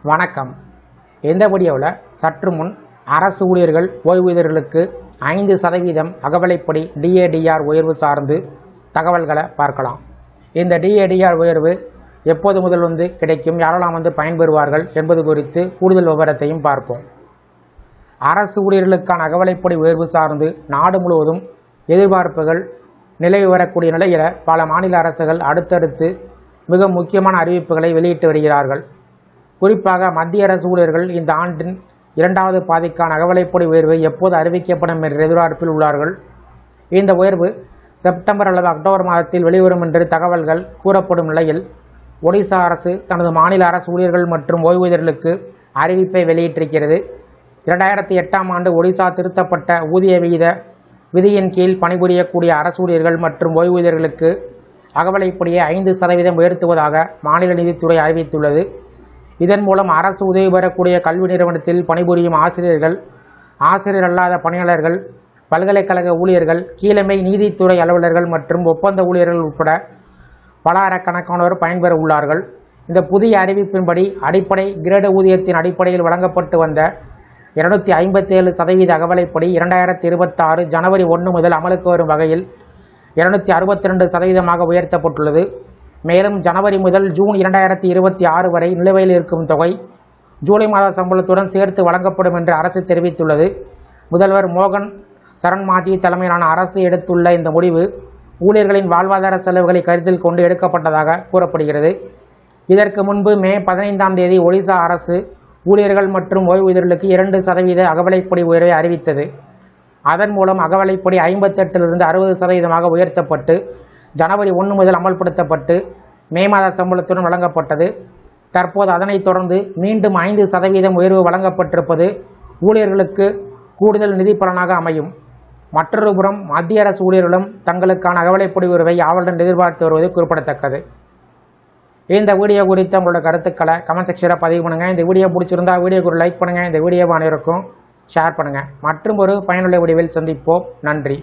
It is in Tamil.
வணக்கம். இந்த வீடியோவில் சற்று முன் அரசு ஊழியர்கள் ஓய்வூதியர்களுக்கு 5% அகவிலைப்படி DADR உயர்வு சார்ந்து தகவல்களை பார்க்கலாம். இந்த DADR உயர்வு எப்போது முதல் கிடைக்கும், யாரெல்லாம் பயன்பெறுவார்கள் என்பது குறித்து கூடுதல் விவரத்தையும் பார்ப்போம். அரசு ஊழியர்களுக்கான அகவிலைப்படி உயர்வு சார்ந்து நாடு முழுவதும் எதிர்பார்ப்புகள் நிலவி வரக்கூடிய நிலையில் பல மாநில அரசுகள் அடுத்தடுத்து மிக முக்கியமான அறிவிப்புகளை வெளியிட்டு வருகிறார்கள். குறிப்பாக மத்திய அரசு ஊழியர்கள் இந்த ஆண்டின் 2வது பாதிக்கான அகவிலைப்படி உயர்வு எப்போது அறிவிக்கப்படும் என்ற எதிர்பார்ப்பில் உள்ளார்கள். இந்த உயர்வு செப்டம்பர் அல்லது அக்டோபர் மாதத்தில் வெளிவரும் என்று தகவல்கள் கூறப்படும் நிலையில் ஒடிசா அரசு தனது மாநில அரசு ஊழியர்கள் மற்றும் ஓய்வூதியர்களுக்கு அறிவிப்பை வெளியிட்டிருக்கிறது. 2008ஆம் ஆண்டு ஒடிசா திருத்தப்பட்ட ஊதிய விகித விதியின் கீழ் பணிபுரியக்கூடிய அரசு ஊழியர்கள் மற்றும் ஓய்வூதியர்களுக்கு அகவிலைப்படியை 5% உயர்த்துவதாக மாநில நிதித்துறை அறிவித்துள்ளது. இதன் மூலம் அரசு உதவி பெறக்கூடிய கல்வி நிறுவனத்தில் பணிபுரியும் ஆசிரியர்கள், ஆசிரியர் அல்லாத பணியாளர்கள், பல்கலைக்கழக ஊழியர்கள், கீழமை நீதித்துறை அலுவலர்கள் மற்றும் ஒப்பந்த ஊழியர்கள் உட்பட பலாயிரக்கணக்கானோர் பயன்பெற உள்ளார்கள். இந்த புதிய அறிவிப்பின்படி அடிப்படை கிரேடு ஊதியத்தின் அடிப்படையில் வழங்கப்பட்டு வந்த 257% அகவிலைப்படி 2026 ஜனவரி 1 முதல் அமலுக்கு வரும் வகையில் 262% உயர்த்தப்பட்டுள்ளது. மேலும் ஜனவரி முதல் ஜூன் 2026 வரை நிலுவையில் இருக்கும் தொகை ஜூலை மாத சம்பளத்துடன் சேர்த்து வழங்கப்படும் என்று அரசு தெரிவித்துள்ளது. முதல்வர் மோகன் சரண் மாஜி தலைமையிலான அரசு எடுத்துள்ள இந்த முடிவு ஊழியர்களின் வாழ்வாதார செலவுகளை கருத்தில் கொண்டு எடுக்கப்பட்டதாக கூறப்படுகிறது. இதற்கு முன்பு மே 15ஆம் தேதி ஒடிசா அரசு ஊழியர்கள் மற்றும் ஓய்வூதியர்களுக்கு 2% அகவிலைப்படி உயர்வை அறிவித்தது. அதன் மூலம் அகவிலைப்படி 58லிருந்து 60% உயர்த்தப்பட்டு ஜனவரி 1 முதல் அமல்படுத்தப்பட்டு மே மாத சம்பளத்துடன் வழங்கப்பட்டது. தற்போது அதனைத் தொடர்ந்து மீண்டும் 5% உயர்வு வழங்கப்பட்டிருப்பது ஊழியர்களுக்கு கூடுதல் நிதி பலனாக அமையும். மற்றொரு புறம் மத்திய அரசு ஊழியர்களும் தங்களுக்கான அகவிலைப்படி உயர்வை ஆவலுடன் எதிர்பார்த்து வருவது குறிப்பிடத்தக்கது. இந்த வீடியோ குறித்த உங்களோட கருத்துக்களை கமெண்ட் செக்ஷனில் பதிவு பண்ணுங்கள். இந்த வீடியோ பிடிச்சிருந்தா வீடியோக்கு ஒரு லைக் பண்ணுங்கள். இந்த வீடியோவை அனைவருக்கும் ஷேர் பண்ணுங்கள். மற்றும் ஒரு பயனுள்ள வீடியோவில் சந்திப்போம். நன்றி.